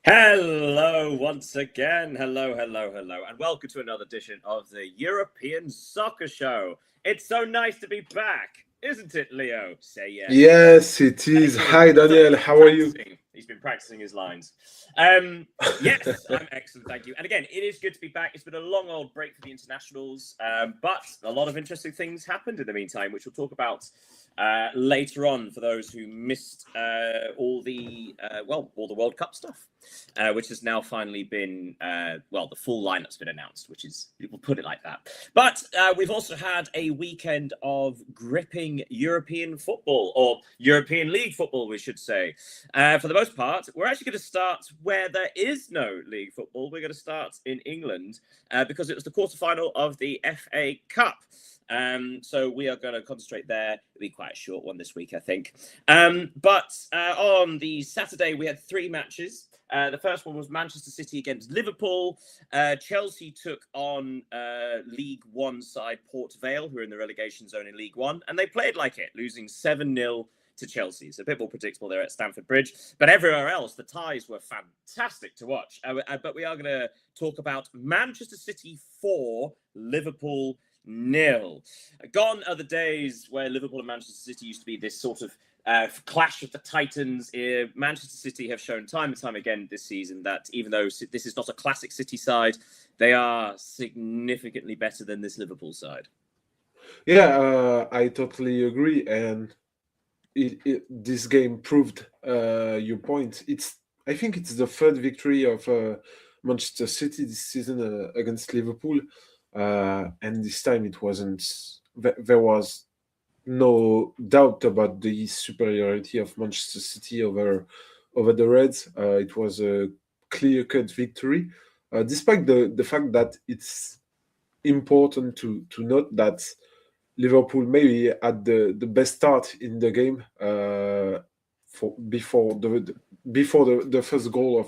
Hello once again. Hello, and welcome to another edition of the European Soccer Show. It's so nice to be back, isn't it, Leo? Say yes. Yes, it is. Thank you. Hi, Daniel. How are you? He's been practicing his lines. Yes, I'm excellent, thank you. And again, it is good to be back. It's been a long old break for the internationals, but a lot of interesting things happened in the meantime, which we'll talk about later on for those who missed all the World Cup stuff, which has now finally been the full lineup's been announced, which is, we'll put it like that. But we've also had a weekend of gripping European football, or European League football, we should say. For the most part, we're actually going to start where there is no league football. We're going to start in England because it was the quarterfinal of the FA Cup. So we are going to concentrate there. It'll be quite a short one this week, I think. But on the Saturday, we had three matches. The first one was Manchester City against Liverpool. Chelsea took on League One side Port Vale, who are in the relegation zone in League One, and they played like it, losing 7-0 to Chelsea. It's a bit more predictable there at Stamford Bridge. But everywhere else, the ties were fantastic to watch. But we are going to talk about Manchester City 4, Liverpool 0. Gone are the days where Liverpool and Manchester City used to be this sort of clash of the Titans. Manchester City have shown time and time again this season that even though this is not a classic City side, they are significantly better than this Liverpool side. Yeah, I totally agree. And this game proved your point. I think it's the third victory of Manchester City this season against Liverpool. And this time it wasn't. There was no doubt about the superiority of Manchester City over the Reds. It was a clear-cut victory, despite the fact that it's important to note that Liverpool maybe had the best start in the game before the first goal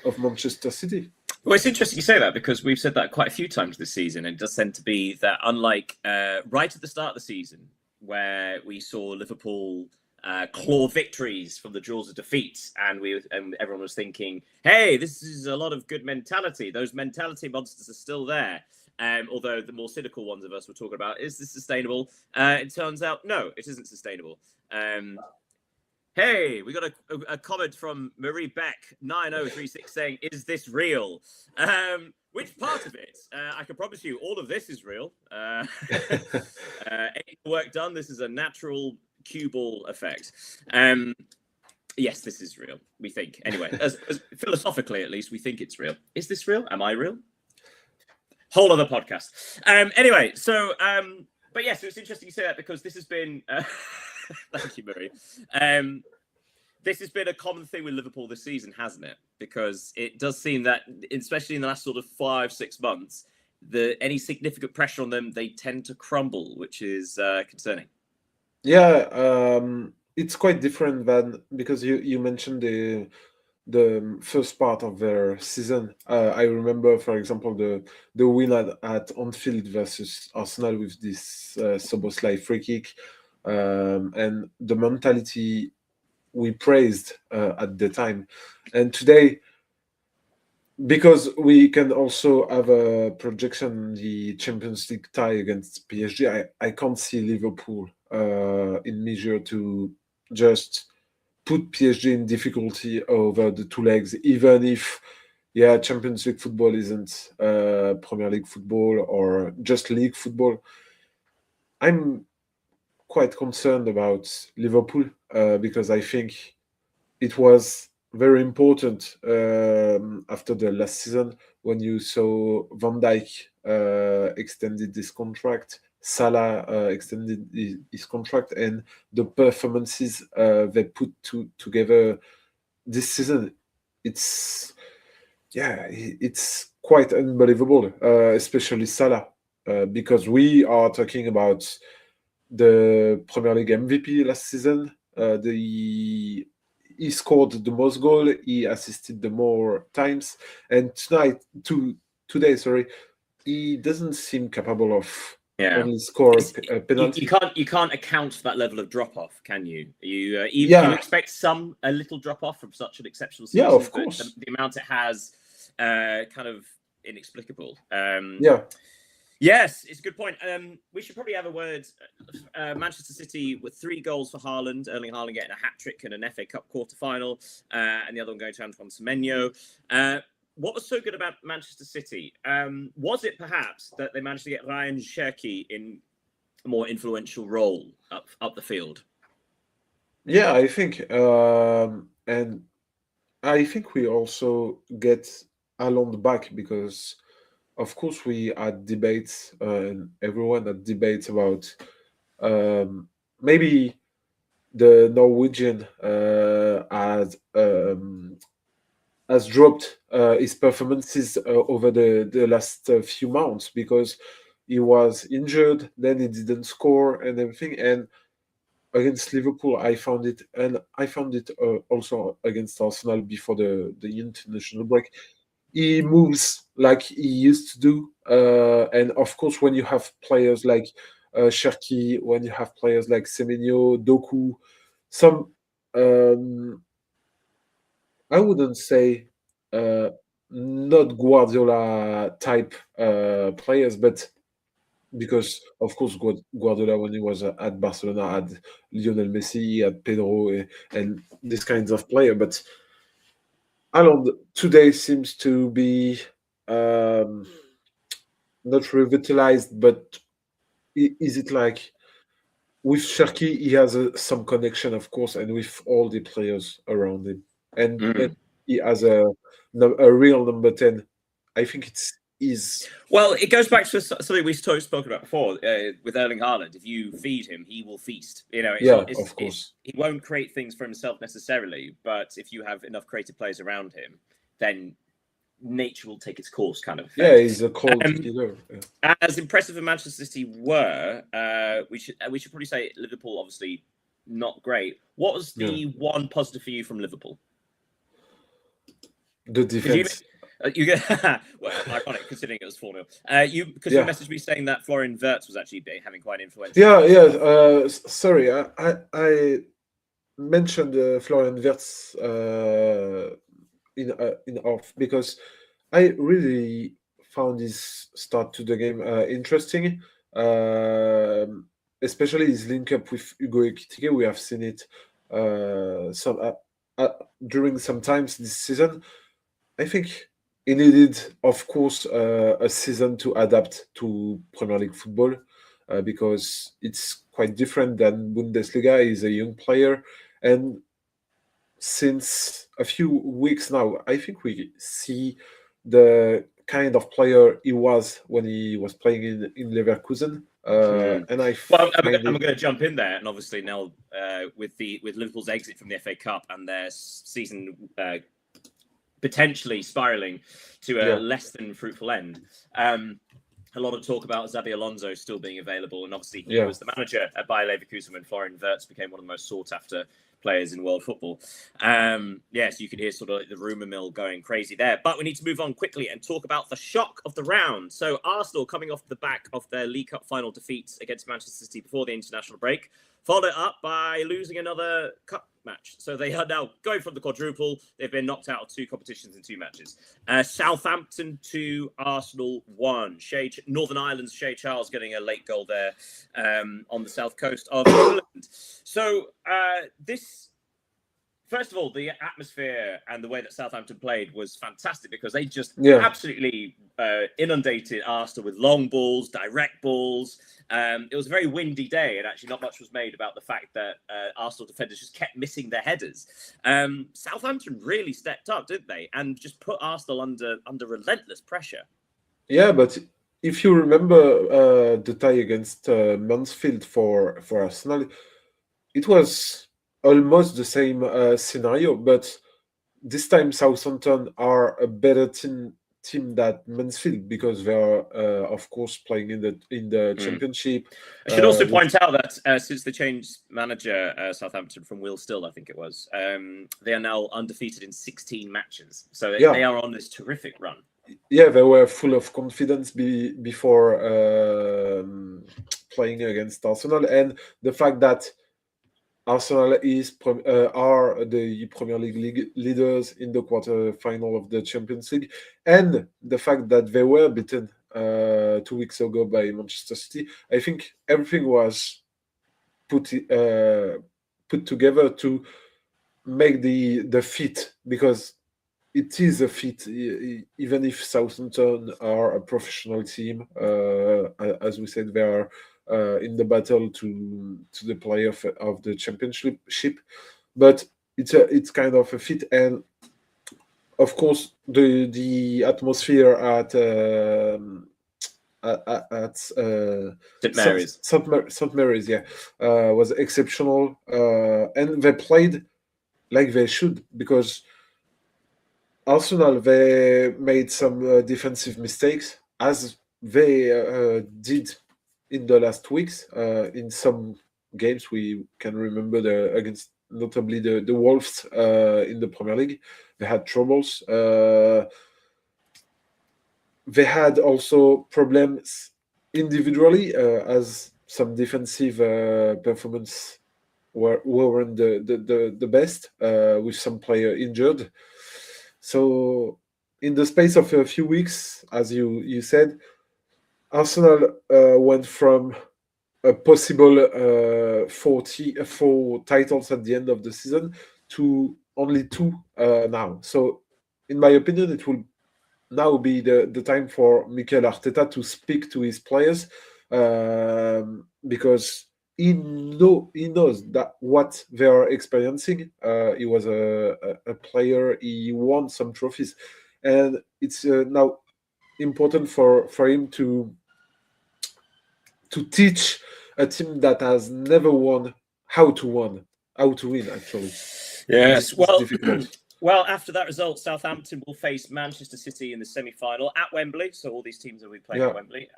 of Manchester City. Well, it's interesting you say that because we've said that quite a few times this season. And it does tend to be that unlike right at the start of the season, where we saw Liverpool claw victories from the jaws of defeat, and everyone was thinking, hey, this is a lot of good mentality. Those mentality monsters are still there. Although the more cynical ones of us were talking about, is this sustainable? It turns out, no, it isn't sustainable. Hey, we got a comment from Marie Beck 9036 saying, "Is this real?" Which part of it? I can promise you, all of this is real. Work done. This is a natural cue ball effect. Yes, this is real. We think, anyway, as philosophically at least, we think it's real. Is this real? Am I real? Whole other podcast. Anyway, so but yes, it's interesting you say that because this has been. Thank you, Marie. This has been a common thing with Liverpool this season, hasn't it? Because it does seem that, especially in the last sort of 5-6 months, any significant pressure on them, they tend to crumble, which is concerning. Yeah, it's quite different than because you mentioned the first part of their season. I remember, for example, the win at Anfield versus Arsenal with this Szoboszlai free kick. And the mentality we praised at the time. And today, because we can also have a projection the Champions League tie against PSG, I can't see Liverpool in measure to just put PSG in difficulty over the two legs, even if, Champions League football isn't Premier League football or just league football. I'm quite concerned about Liverpool because I think it was very important after the last season when you saw Van Dijk extended this contract, Salah extended his contract, and the performances they put together this season. It's quite unbelievable, especially Salah, because we are talking about the Premier League MVP last season. He scored the most goal. He assisted the more times, and today, he doesn't seem capable of Yeah. only score a penalty. You can't account for that level of drop off, can you? You Yeah. expect a little drop off from such an exceptional Yeah, season, of but course. the amount it has, kind of inexplicable. Yeah. Yes, it's a good point. We should probably have a word. Manchester City with 3 goals for Haaland, Erling Haaland getting a hat trick and an FA Cup quarter-final, and the other one going to Antoine Semenyo. What was so good about Manchester City? Was it perhaps that they managed to get Ryan Cherki in a more influential role up the field? Yeah, I think, and I think we also get Haaland back because, of course, we had debates, and everyone had debates about maybe the Norwegian has dropped his performances over the last few months because he was injured, then he didn't score and everything. And against Liverpool, I found it, and I found it also against Arsenal before the international break. He moves like he used to do, and of course, when you have players like Cherki, when you have players like Semenyo, Doku, some I wouldn't say uh, not Guardiola type players, but because of course Guardiola when he was at Barcelona had Lionel Messi, had Pedro, and these kinds of player. But Haaland today seems to be um, not revitalized, but is it like with Cherki, he has some connection, of course, and with all the players around him, and he has a real number 10. I think it's is. Well, it goes back to something we spoken about before with Erling Haaland. If you feed him, he will feast. You know, Yeah, of course. he won't create things for himself necessarily, but if you have enough creative players around him, then nature will take its course, kind of. Yeah, he's a cold killer. Yeah. As impressive as Manchester City were, we should probably say Liverpool obviously not great. What was the one positive for you from Liverpool? The defense. You get well, ironic considering it was 4-0. You messaged me saying that Florian Wirtz was actually having quite an influence. Yeah. Sorry, I mentioned Florian Wirtz in off because I really found his start to the game interesting, especially his link up with Hugo Ekitike. We have seen it during some times this season. I think he needed, of course, a season to adapt to Premier League football because it's quite different than Bundesliga. He's a young player, and since a few weeks now, I think we see the kind of player he was when he was playing in Leverkusen. And I'm going to jump in there, and obviously now with Liverpool's exit from the FA Cup and their season potentially spiraling to a less than fruitful end. A lot of talk about Xabi Alonso still being available, and obviously he was the manager at Bayer Leverkusen when Florian Wirtz became one of the most sought-after players in world football. Yes, you can hear sort of the rumour mill going crazy there. But we need to move on quickly and talk about the shock of the round. So Arsenal coming off the back of their League Cup final defeats against Manchester City before the international break, followed it up by losing another cup match. So they are now going from the quadruple. They've been knocked out of 2 competitions in 2 matches. Southampton 2, Arsenal 1. Northern Ireland's Shea Charles getting a late goal there on the south coast of England. So first of all, the atmosphere and the way that Southampton played was fantastic because they just absolutely inundated Arsenal with long balls, direct balls. It was a very windy day, and actually not much was made about the fact that Arsenal defenders just kept missing their headers. Southampton really stepped up, didn't they? And just put Arsenal under relentless pressure. Yeah, but if you remember the tie against Mansfield for Arsenal, it was almost the same scenario, but this time Southampton are a better team than Mansfield because they are, of course, playing in the Championship. I should also point out that since they changed manager, Southampton from Will Still, I think it was, they are now undefeated in 16 matches. So they are on this terrific run. Yeah, they were full of confidence before playing against Arsenal, and the fact that Arsenal are the Premier League leaders in the quarter-final of the Champions League, and the fact that they were beaten 2 weeks ago by Manchester City. I think everything was put together to make the fit, because it is a fit, even if Southampton are a professional team. As we said, they are in the battle to the playoff of the championship, but it's kind of a fit. And of course, the atmosphere at St. Mary's. St. Mary's, yeah, was exceptional, and they played like they should, because Arsenal, they made some defensive mistakes, as they did in the last weeks. In some games, we can remember against notably the Wolves in the Premier League. They had troubles. They had also problems individually, as some defensive performance weren't the best, with some player injured. So in the space of a few weeks, as you said, Arsenal went from a possible 4 titles at the end of the season to only 2 now. So in my opinion, it will now be the time for Mikel Arteta to speak to his players, because he knows that what they are experiencing. He was a player. He won some trophies, and it's now important for him to teach a team that has never won how to win. Actually, yes. It's difficult. Well, after that result, Southampton will face Manchester City in the semi-final at Wembley. So all these teams will be playing at Wembley.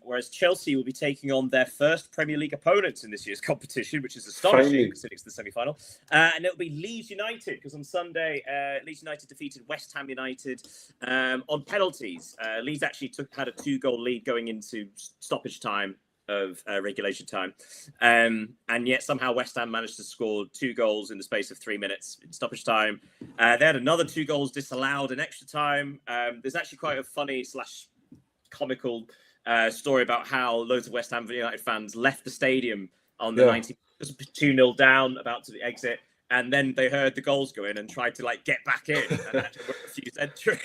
Whereas Chelsea will be taking on their first Premier League opponents in this year's competition, which is astonishing, considering it's the semi-final. And it'll be Leeds United, because on Sunday, Leeds United defeated West Ham United on penalties. Leeds actually had a 2-goal lead going into stoppage time of regulation time, and yet somehow West Ham managed to score 2 goals in the space of 3 minutes in stoppage time. They had another 2 goals disallowed in extra time. There's actually quite a funny / comical story about how loads of West Ham United fans left the stadium on the 90th, 2-0 down, about to exit, and then they heard the goals go in and tried to get back in, and actually refused entry.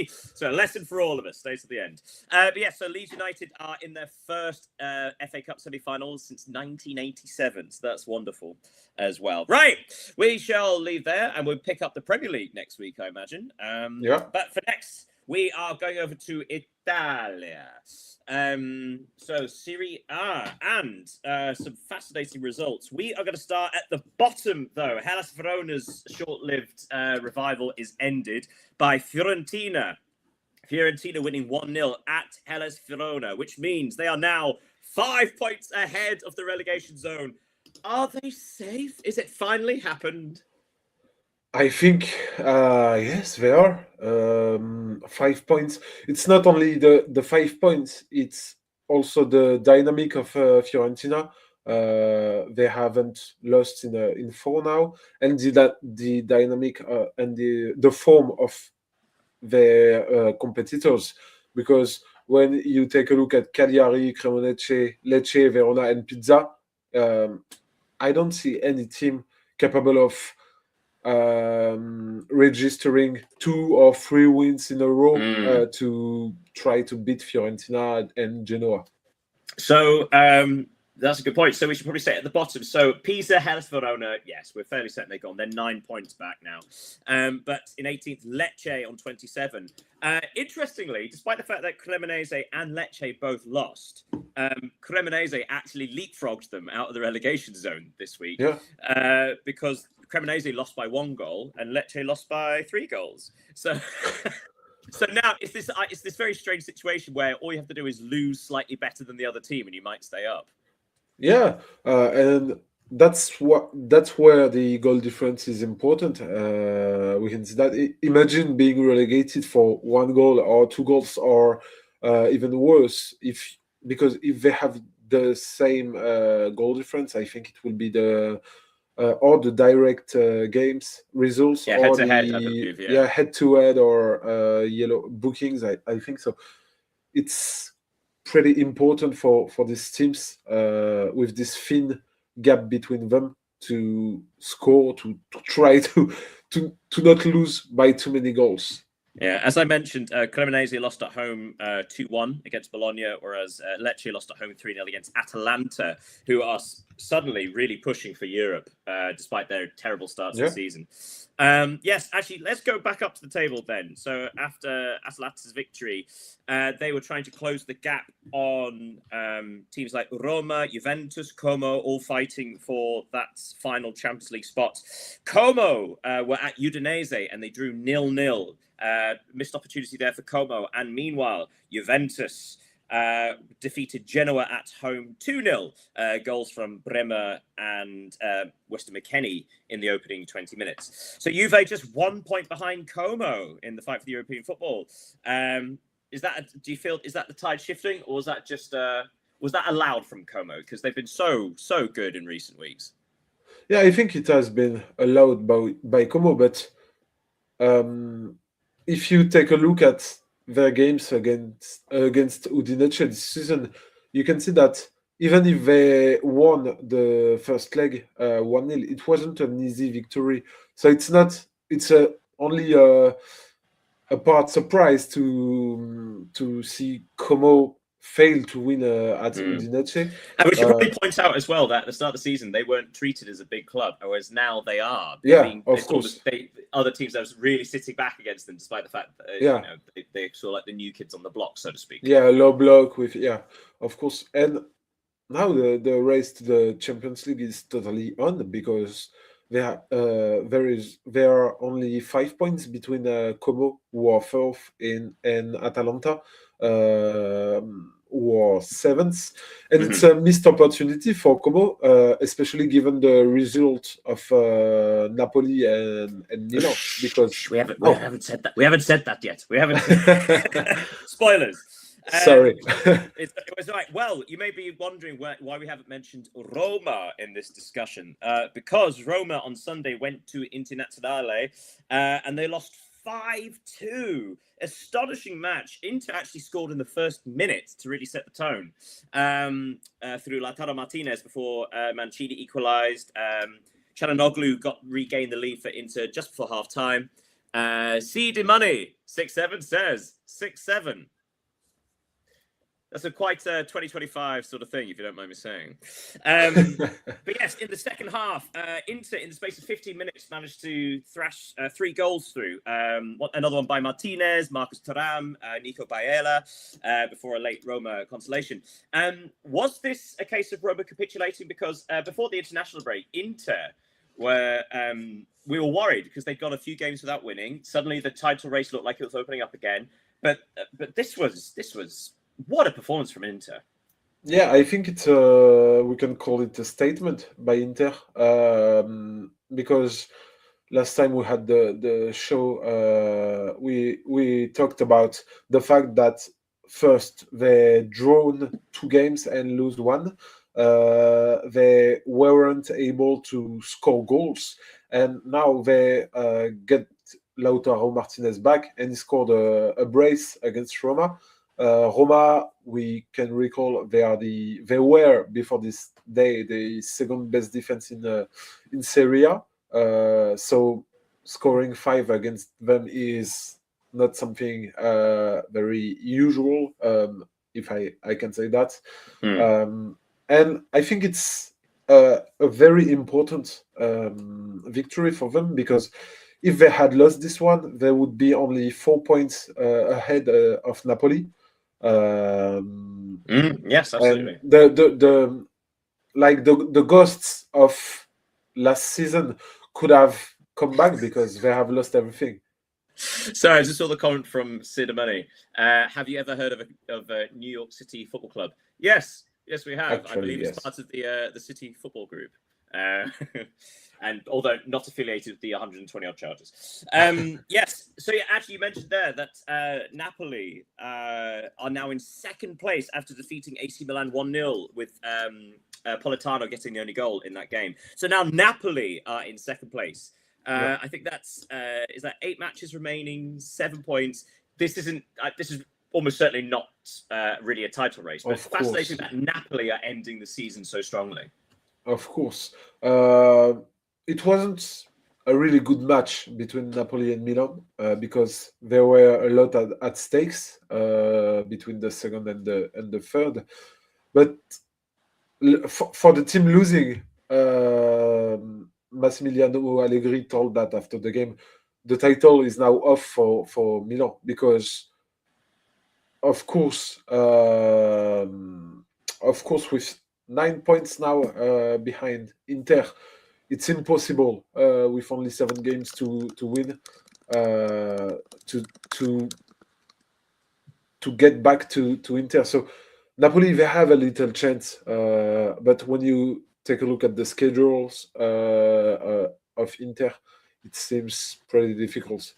So a lesson for all of us. Stays to the end. But yeah, so Leeds United are in their first FA Cup semi-finals since 1987. So that's wonderful as well. Right, we shall leave there, and we'll pick up the Premier League next week, I imagine. But for next, we are going over to Italia. So Serie A, and some fascinating results. We are going to start at the bottom, though. Hellas Verona's short-lived revival is ended by Fiorentina. Fiorentina winning 1-0 at Hellas Verona, which means they are now 5 points ahead of the relegation zone. Are they safe? Is it finally happened? I think yes, they are. 5 points. It's not only the 5 points; it's also the dynamic of Fiorentina. They haven't lost in 4 now, and the dynamic and the form of their competitors. Because when you take a look at Cagliari, Cremonese, Lecce, Verona, and Pisa, I don't see any team capable of registering 2 or 3 wins in a row to try to beat Fiorentina and Genoa. So that's a good point. So we should probably say at the bottom. So Pisa, Hellas Verona, yes, we're fairly certain they're gone. They're 9 points back now. But in 18th, Lecce on 27. Interestingly, despite the fact that Cremonese and Lecce both lost, Cremonese actually leapfrogged them out of the relegation zone this week. Because Cremonese lost by 1 goal and Lecce lost by 3 goals. So so now it's this very strange situation where all you have to do is lose slightly better than the other team and you might stay up. Yeah, and that's where the goal difference is important. We can see that. Imagine being relegated for 1 goal or 2 goals, or even worse, if because if they have the same goal difference, I think it will be the or the direct games results, Yeah, head or to head, I the believe. Yeah. head to head, or yellow bookings. I think so. It's pretty important for these teams with this thin gap between them to score, to try to not lose by too many goals. Yeah, as I mentioned, Cremonese lost at home 2-1 against Bologna, whereas Lecce lost at home 3-0 against Atalanta, who are suddenly really pushing for Europe, despite their terrible start to the season. Yes, actually, let's go back up to the table then. So after Atalanta's victory, they were trying to close the gap on teams like Roma, Juventus, Como, all fighting for that final Champions League spot. Como were at Udinese and they drew 0-0. Missed opportunity there for Como. And meanwhile, Juventus defeated Genoa at home 2-0. Goals from Bremer and Weston McKennie in the opening 20 minutes. So Juve just 1 point behind Como in the fight for the European football. Is that the tide shifting, or was that just was that allowed from Como, because they've been so good in recent weeks? Yeah, I think it has been allowed by Como, but if you take a look at their games against Udinese this season, you can see that even if they won the first leg 1-0, it wasn't an easy victory. So it's only a part surprise to see Como fail to win at Udinese. And we should probably point out as well that at the start of the season, they weren't treated as a big club, whereas now they are. Of course. Other teams are really sitting back against them, despite the fact that they sort of like the new kids on the block, so to speak. Yeah, low block with of course. And now the race to the Champions League is totally on, because there are only 5 points between Como, who are fourth, and Atalanta, who are seventh, and it's a missed opportunity for Como, especially given the result of Napoli and Milan. Because we haven't said that. We haven't said that yet. We haven't. Spoilers. Sorry. It was like, well, you may be wondering why we haven't mentioned Roma in this discussion, because Roma on Sunday went to Internazionale and they lost 5-2. Astonishing match. Inter actually scored in the first minute to really set the tone through Lautaro Martinez before Mancini equalised. Çalhanoğlu regained the lead for Inter just before half time. C. Di Money 6-7 says 6-7. That's a quite 2025 sort of thing, if you don't mind me saying. But yes, in the second half, Inter, in the space of 15 minutes, managed to thrash 3 goals through. Another one by Martinez, Marcus Thuram, Nico Baela, before a late Roma consolation. Was this a case of Roma capitulating? Because before the international break, Inter were... we were worried because they'd got a few games without winning. Suddenly, the title race looked like it was opening up again. But this was what a performance from Inter. Yeah, I think it's we can call it a statement by Inter, because last time we had the show, we talked about the fact that first they drawn 2 games and lose 1. They weren't able to score goals, and now they get Lautaro Martinez back, and he scored a brace against Roma. Roma, we can recall, they were before this day the second best defense in Serie A. So scoring 5 against them is not something very usual, if I can say that. And I think it's a very important victory for them, because if they had lost this one, they would be only 4 points ahead of Napoli. Yes, absolutely. And the ghosts of last season could have come back, because they have lost everything. So I just saw the comment from Sid Money. Have you ever heard of a New York City Football Club? Yes, we have. Actually, I believe yes. it's part of the City Football Group. And although not affiliated with the 120 odd Chargers. Yes. So yeah, actually, you mentioned there that Napoli are now in second place after defeating AC Milan 1-0 with Politano getting the only goal in that game. So now Napoli are in second place. I think that's is that 8 matches remaining, 7 points. This isn't. This is almost certainly not really a title race, but it's fascinating that Napoli are ending the season so strongly. Of course. It wasn't a really good match between Napoli and Milan because there were a lot at stakes between the second and the third. But for the team losing, Massimiliano Allegri told that after the game, the title is now off for Milan because, of course, with 9 points now behind Inter, it's impossible with only 7 games to win to get back to Inter. So Napoli, they have a little chance, but when you take a look at the schedules of Inter, it seems pretty difficult.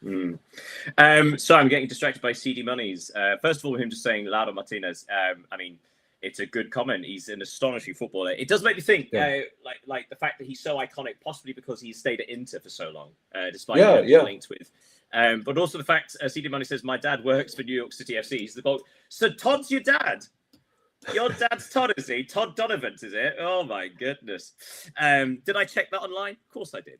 So I'm getting distracted by CD Monies. First of all, him just saying Lautaro Martinez. I mean, it's a good comment. He's an astonishing footballer. It does make me think, like the fact that he's so iconic, possibly because he stayed at Inter for so long, despite being linked with. But also the fact CD Money says, my dad works for New York City FC. He's the goal. So Todd's your dad. Your dad's Todd, is he? Todd Donovan, is it? Oh my goodness. Did I check that online? Of course I did.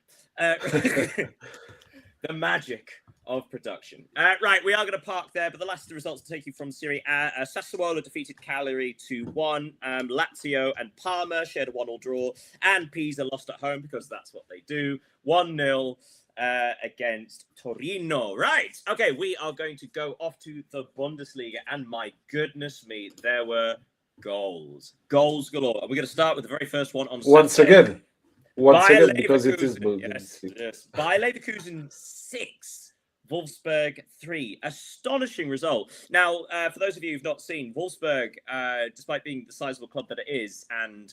The magic of production. Right, we are going to park there, but the last of the results to take you from Serie A. Sassuolo defeated Cagliari 2-1. Lazio and Parma shared a 1-1 draw, and Pisa lost at home because that's what they do. 1-0 against Torino. Right, okay, we are going to go off to the Bundesliga, and my goodness me, there were goals galore. We're going to start with the very first one on Saturday. Once again, because it is Bundesliga. Yes. Bayer Leverkusen 6, Wolfsburg 3. Astonishing result. Now, for those of you who've not seen, Wolfsburg, despite being the sizable club that it is, and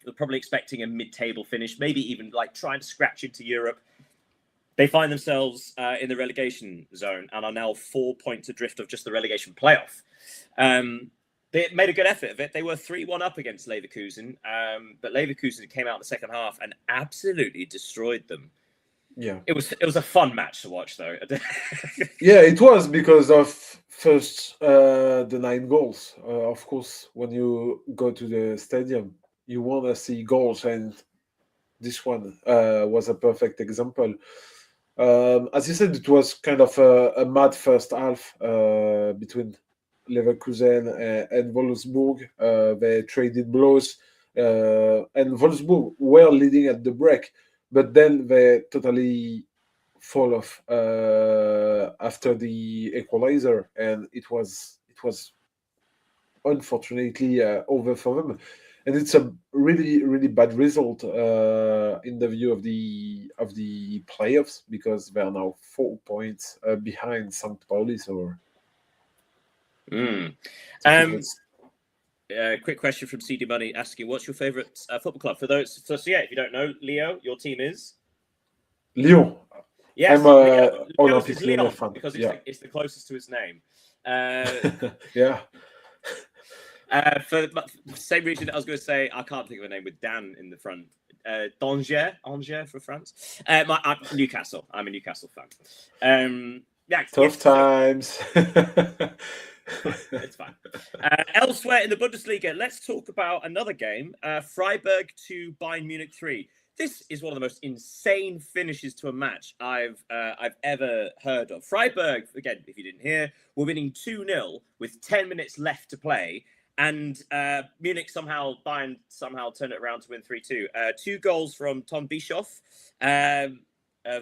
they're probably expecting a mid-table finish, maybe even like trying to scratch into Europe, they find themselves in the relegation zone and are now 4 points adrift of just the relegation playoff. They made a good effort of it. They were 3-1 up against Leverkusen, but Leverkusen came out in the second half and absolutely destroyed them. Yeah, it was a fun match to watch, though. Yeah, it was because of first the 9 goals. Of course, when you go to the stadium, you want to see goals, and this one was a perfect example. As you said, it was kind of a mad first half between Leverkusen and Wolfsburg. They traded blows, and Wolfsburg were leading at the break, but then they totally fall off after the equalizer, and it was unfortunately over for them. And it's a really, really bad result in the view of the playoffs, because they are now 4 points behind St. Pauli. So, quick question from CD Money asking, "What's your favourite football club?" For those, so yeah, if you don't know, Leo, your team is Lyon. Yes, I'm a Olympique Lyon fan because it's the closest to his name. Yeah. For the same reason, I was going to say I can't think of a name with Dan in the front. Angers for France. I'm Newcastle. I'm a Newcastle fan. Tough times. It's fine. Elsewhere in the Bundesliga, let's talk about another game. Freiburg 2, Bayern Munich 3. This is one of the most insane finishes to a match I've ever heard of. Freiburg, again, if you didn't hear, were winning 2-0 with 10 minutes left to play. And Bayern somehow turned it around to win 3-2. 2 goals from Tom Bischoff. The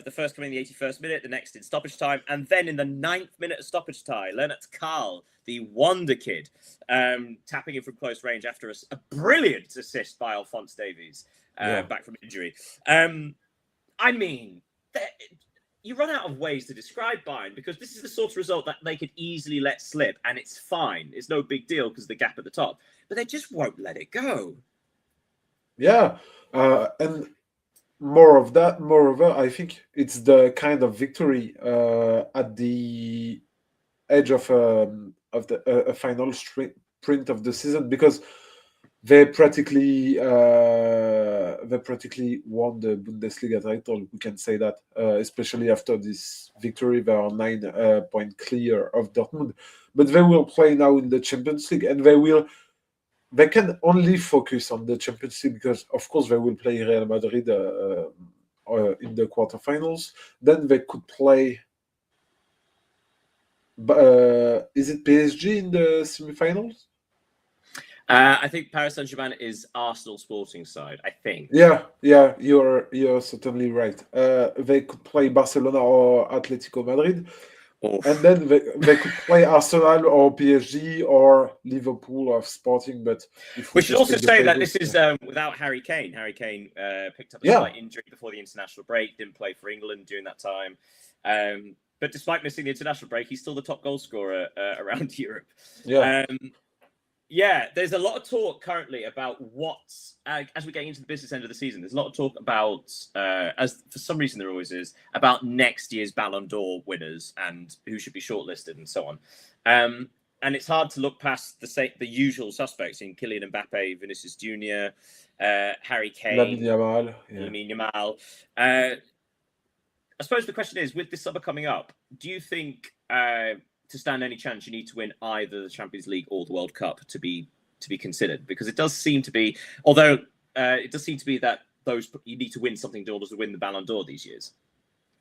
first coming in the 81st minute, the next in stoppage time. And then in the 9th minute of stoppage time, Leonard Karl, the wonder kid, tapping in from close range after a brilliant assist by Alphonse Davies, back from injury. I mean, you run out of ways to describe Bayern, because this is the sort of result that they could easily let slip, and it's fine. It's no big deal because of the gap at the top. But they just won't let it go. Yeah, and moreover, I think it's the kind of victory at the edge of the a final sprint of the season, because they practically won the Bundesliga title. We can say that, especially after this victory, they are 9 point clear of Dortmund. But they will play now in the Champions League, and they can only focus on the Champions League, because, of course, they will play Real Madrid in the quarterfinals. Then they could play. Is it PSG in the semifinals? I think Paris Saint-Germain is Arsenal Sporting side, I think. Yeah, you're certainly right. They could play Barcelona or Atletico Madrid, Oof. and then they could play Arsenal or PSG or Liverpool or Sporting. But if We should just also take the say that this favorites, is without Harry Kane. Harry Kane picked up a Yeah. slight injury before the international break, didn't play for England during that time. But despite missing the international break, he's still the top goal scorer around Europe. yeah, Yeah, there's a lot of talk currently about what's as we're getting into the business end of the season. There's a lot of talk about, as for some reason there always is, about next year's Ballon d'Or winners and who should be shortlisted and so on. And it's hard to look past the usual suspects in Kylian Mbappe, Vinicius Junior, Harry Lamine Kane, Yamal. Yeah. Lamine Yamal. I suppose the question is, with this summer coming up, do you think to stand any chance you need to win either the Champions League or the World Cup to be considered? Because it does seem to be, although it does seem to be that you need to win something in order to win the Ballon d'Or these years.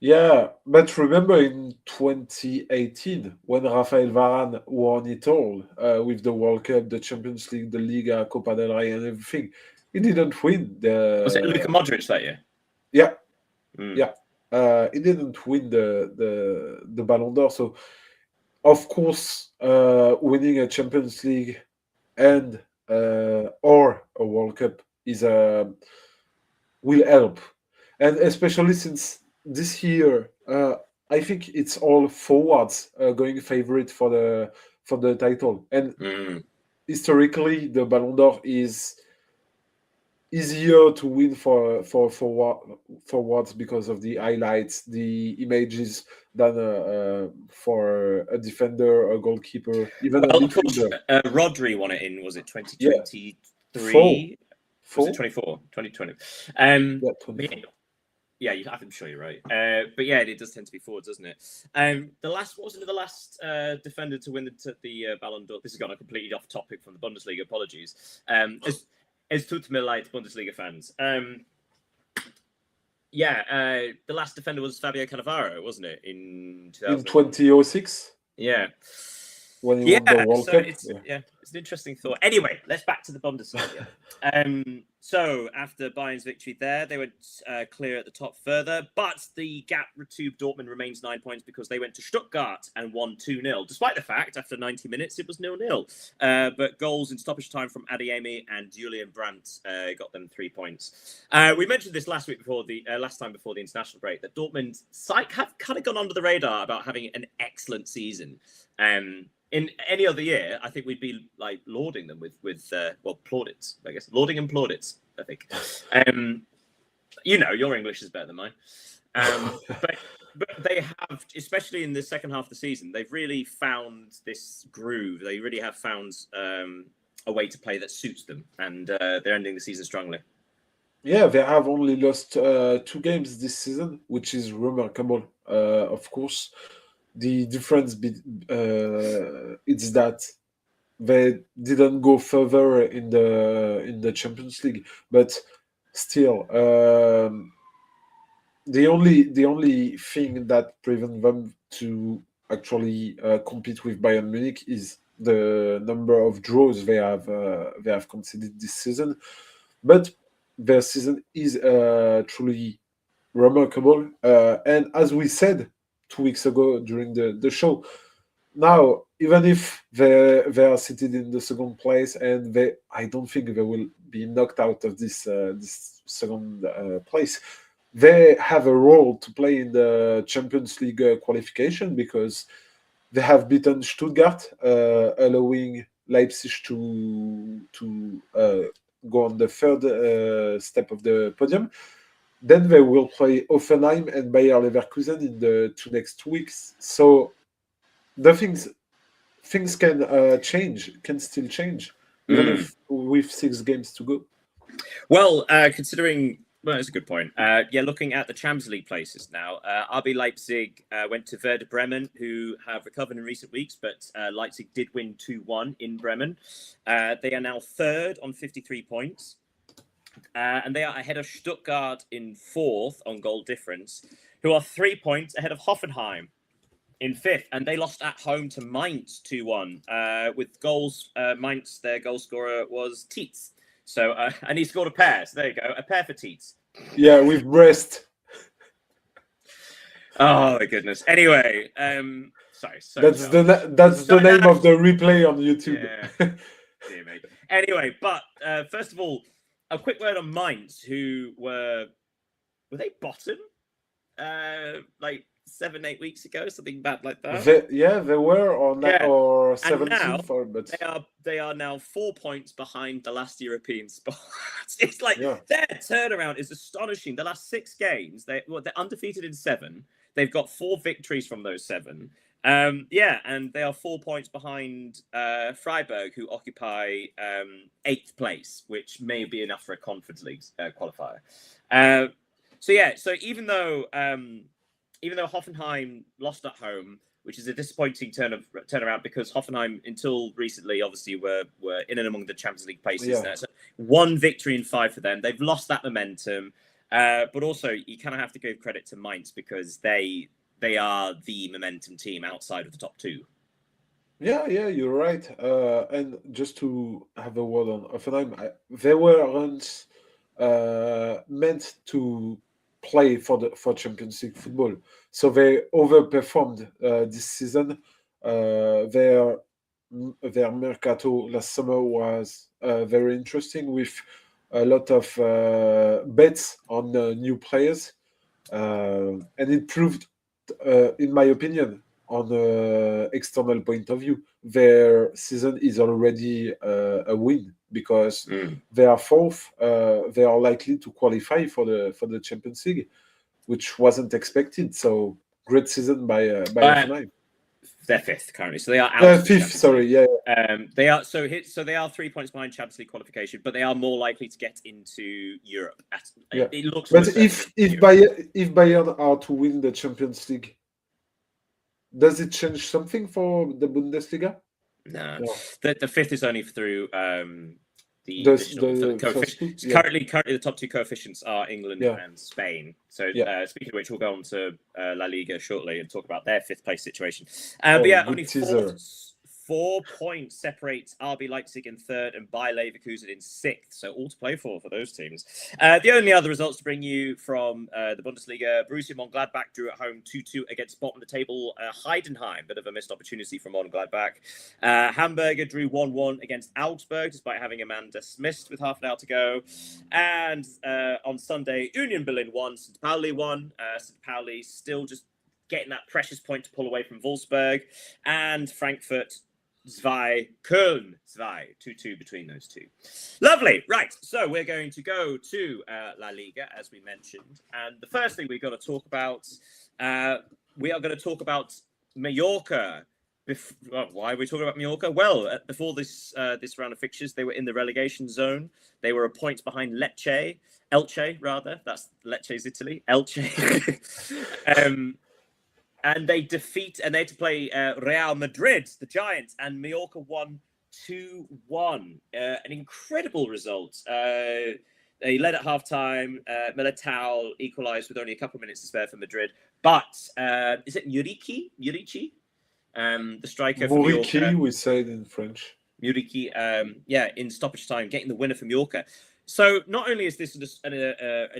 Yeah, but remember in 2018 when Rafael Varane won it all with the World Cup, the Champions League, the Liga, Copa del Rey, and everything, he didn't win Was it Luka Modric that year? Yeah, Mm. yeah. He didn't win the Ballon d'Or. So, of course, winning a Champions League and or a World Cup will help, and especially since this year, I think it's all forwards going favorite for the title, and historically the Ballon d'Or is easier to win for forwards because of the highlights, the images, than for a defender, a goalkeeper, even a midfielder. Rodri won it in, was it 2023? Four? Was it 24? 2020. Yeah, 24. Yeah, I'm sure you're right. But yeah, it does tend to be forwards, doesn't it? Wasn't it the last defender to win the Ballon d'Or? This has gone a completely off topic from the Bundesliga. Apologies. Es tut mir leid, Bundesliga fans. The last defender was Fabio Cannavaro, wasn't it? In 2006? Yeah. When he won the World Cup. It's an interesting thought. Anyway, let's back to the Bundesliga. So after Bayern's victory there, they went clear at the top further, but the gap to Dortmund remains 9 points because they went to Stuttgart and won 2-0, despite the fact after 90 minutes it was 0-0. But goals in stoppage time from Adeyemi and Julian Brandt got them 3 points. We mentioned this last time before the international break, that Dortmund have kind of gone under the radar about having an excellent season. In any other year, I think we'd be like lauding them with plaudits, I guess. Lauding and plaudits, I think. Your English is better than mine. But they have, especially in the second half of the season, they've really found this groove. They really have found a way to play that suits them, and they're ending the season strongly. Yeah, they have only lost 2 games this season, which is remarkable, of course. The difference is that they didn't go further in the Champions League, but still, the only thing that prevents them to actually compete with Bayern Munich is the number of draws they have conceded this season. But their season is truly remarkable, and as we said 2 weeks ago during the show, now even if they are seated in the second place, and I don't think they will be knocked out of this second place, they have a role to play in the Champions League qualification, because they have beaten Stuttgart, allowing Leipzig to go on the third step of the podium. Then they will play Hoffenheim and Bayer Leverkusen in the 2 next weeks. So the things can can still change, even if with 6 games to go. Well, well, that's a good point. Looking at the Champions League places now, RB Leipzig went to Werder Bremen, who have recovered in recent weeks, but Leipzig did win 2-1 in Bremen. They are now third on 53 points, and they are ahead of Stuttgart in fourth on goal difference, who are 3 points ahead of Hoffenheim in fifth, and they lost at home to Mainz 2-1 with goals. Mainz, their goal scorer was Tietz. So, and he scored a pair. So there you go, a pair for Tietz. Yeah, with Brest. Oh my goodness. Anyway, sorry. That's the name of the replay on YouTube. Yeah. Dear me. Anyway, but first of all, a quick word on Mainz, who were they bottom? Like 7-8 weeks ago, something bad like that. They were or 17th, but they are now 4 points behind the last European spot. It's like their turnaround is astonishing. The last 6 games, they're undefeated in 7. They've got 4 victories from those 7. And they are 4 points behind Freiburg, who occupy 8th place, which may be enough for a Conference League qualifier. So even though Hoffenheim lost at home, which is a disappointing turnaround because Hoffenheim, until recently, obviously were in and among the Champions League places there. So 1 victory in 5 for them. They've lost that momentum, but also you kind of have to give credit to Mainz because they are the momentum team outside of the top 2. Yeah, you're right. And just to have a word on Hoffenheim, they weren't meant to play for Champions League football, so they overperformed this season. Their mercato last summer was very interesting with a lot of bets on new players, and it proved, in my opinion, on an external point of view, their season is already a win because they are 4th. They are likely to qualify for the Champions League, which wasn't expected. So great season by Hoffenheim. They're 5th currently, so they are out. 5th, sorry, yeah. They are they are 3 points behind Champions League qualification, but they are more likely to get into Europe. It looks. But if Bayern are to win the Champions League, does it change something for the Bundesliga? No. The 5th is only through the coefficients. Currently, the top 2 coefficients are England and Spain. So, speaking of which, we'll go on to La Liga shortly and talk about their 5th place situation. Only 4 points separates RB Leipzig in 3rd and Bayer Leverkusen in 6th. So all to play for those teams. The only other results to bring you from the Bundesliga: Borussia Mönchengladbach drew at home 2-2 against bottom of the table Heidenheim. Bit of a missed opportunity from Mönchengladbach. Hamburger drew 1-1 against Augsburg, despite having a man dismissed with half an hour to go. And on Sunday, Union Berlin won, St. Pauli won. St. Pauli still just getting that precious point to pull away from Wolfsburg. And Frankfurt 2, Köln 2-2 between those 2. Lovely. Right. So we're going to go to La Liga, as we mentioned. And the first thing we've got to talk about, we are going to talk about Mallorca. Why are we talking about Mallorca? Well, before this round of fixtures, they were in the relegation zone. They were a point behind Elche, rather. That's Lecce's Italy. Elche. And they had to play Real Madrid, the Giants, and Mallorca won 2-1. An incredible result. They led at halftime. Militao equalised with only a couple of minutes to spare for Madrid. But is it Muriqi, the striker for Mallorca? Muriqi, we say it in French. Muriqi, in stoppage time, getting the winner for Mallorca. So not only is this an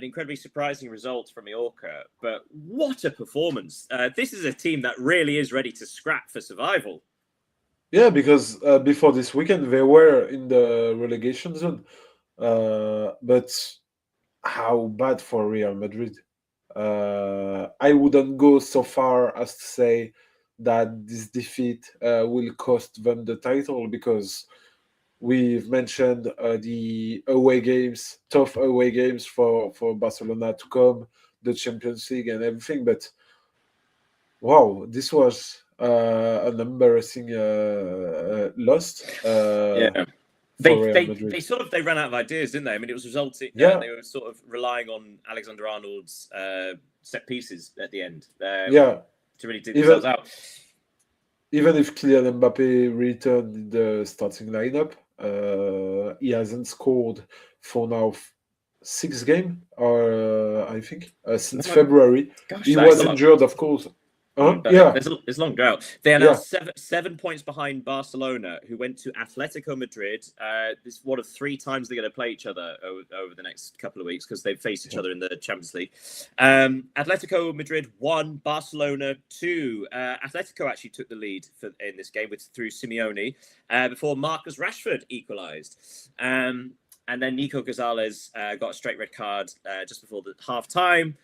incredibly surprising result from Mallorca, but what a performance. This is a team that really is ready to scrap for survival. Yeah, because before this weekend, they were in the relegation zone. But how bad for Real Madrid. I wouldn't go so far as to say that this defeat will cost them the title, because We've mentioned the away games, tough away games for Barcelona to come, the Champions League and everything. But wow, this was an embarrassing loss Yeah. for Real Madrid. They ran out of ideas, didn't they? I mean, it was resulting. Yeah. They were sort of relying on Alexander Arnold's set pieces at the end. Yeah. To really dig themselves out. Even if Kylian Mbappe returned in the starting lineup, he hasn't scored for now 6 games, I think, since February. Gosh, he was injured, of course. Yeah, there's a long drought. They are now 7 points behind Barcelona, who went to Atletico Madrid. This is one of 3 times they're going to play each other over the next couple of weeks because they've faced each other in the Champions League. Atletico Madrid 1, Barcelona 2. Atletico actually took the lead in this game through Simeone before Marcus Rashford equalised. And then Nico Gonzalez got a straight red card just before the half time.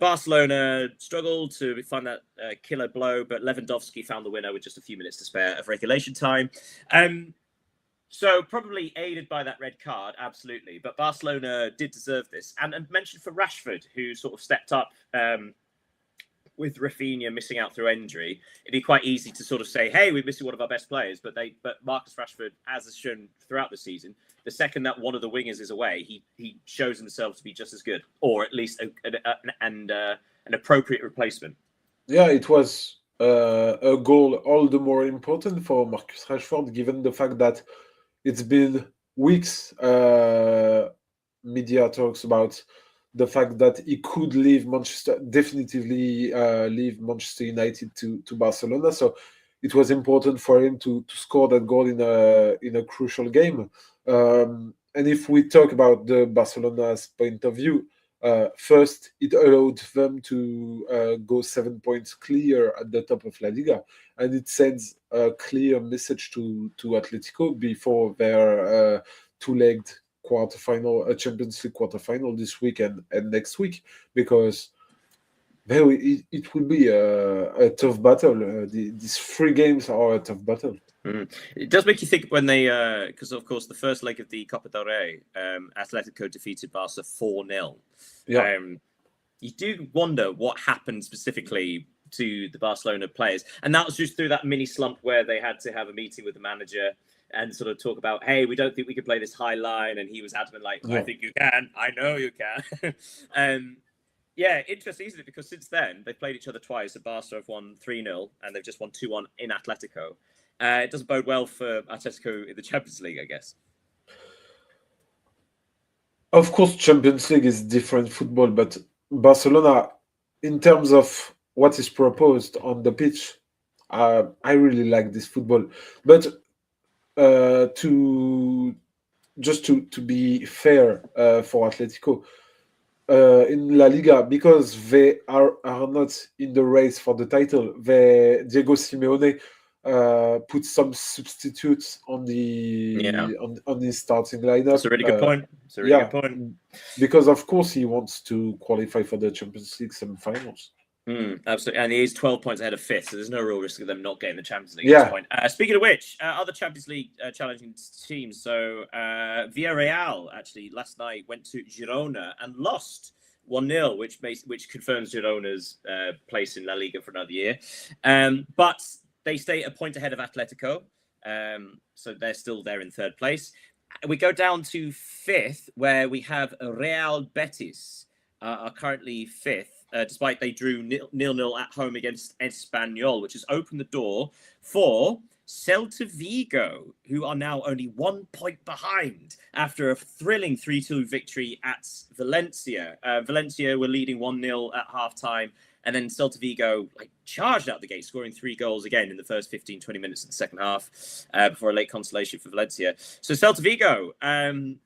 Barcelona struggled to find that killer blow, but Lewandowski found the winner with just a few minutes to spare of regulation time. So probably aided by that red card, absolutely. But Barcelona did deserve this. And mentioned for Rashford, who sort of stepped up with Rafinha missing out through injury, it'd be quite easy to sort of say, hey, we're missing one of our best players. But Marcus Rashford, as has shown throughout the season, the second that one of the wingers is away, he shows himself to be just as good, or at least an appropriate replacement. Yeah, it was a goal all the more important for Marcus Rashford, given the fact that it's been weeks. Media talks about the fact that he could definitively leave Manchester United to Barcelona. So it was important for him to score that goal in a crucial game. And if we talk about the Barcelona's point of view, first, it allowed them to go 7 points clear at the top of La Liga, and it sends a clear message to Atletico before their two-legged quarterfinal, a Champions League quarterfinal this week and next week, because it will be a tough battle. These 3 games are a tough battle. It does make you think when they, because of course the first leg of the Copa del Rey, Atletico defeated Barca 4-0. Yeah. You do wonder what happened specifically to the Barcelona players, and that was just through that mini slump where they had to have a meeting with the manager and sort of talk about, hey, we don't think we can play this high line, and he was adamant like, I think you can, I know you can. Yeah, interesting, isn't it? Because since then they've played each other twice. So Barca have won 3-0, and they've just won 2-1 in Atletico. It doesn't bode well for Atletico in the Champions League, I guess. Of course, Champions League is different football, but Barcelona, in terms of what is proposed on the pitch, I really like this football. But to be fair for Atletico, in La Liga, because they are not in the race for the title, Diego Simeone put some substitutes on his starting lineup. That's a really good point. It's a really good point. Because of course he wants to qualify for the Champions League semi-finals. Absolutely, and he is 12 points ahead of 5th, so there's no real risk of them not getting the Champions League at this point. Speaking of which, other Champions League challenging teams. So Villarreal actually last night went to Girona and lost 1-0, which confirms Girona's place in La Liga for another year. But they stay a point ahead of Atletico, so they're still there in 3rd place. We go down to 5th, where we have Real Betis, are currently 5th. Despite they drew 0-0 at home against Espanyol, which has opened the door for Celta Vigo, who are now only 1 point behind after a thrilling 3-2 victory at Valencia. Valencia were leading 1-0 at half-time, and then Celta Vigo charged out the gate, scoring 3 goals again in the first 15-20 minutes of the second half before a late consolation for Valencia. So Celta Vigo,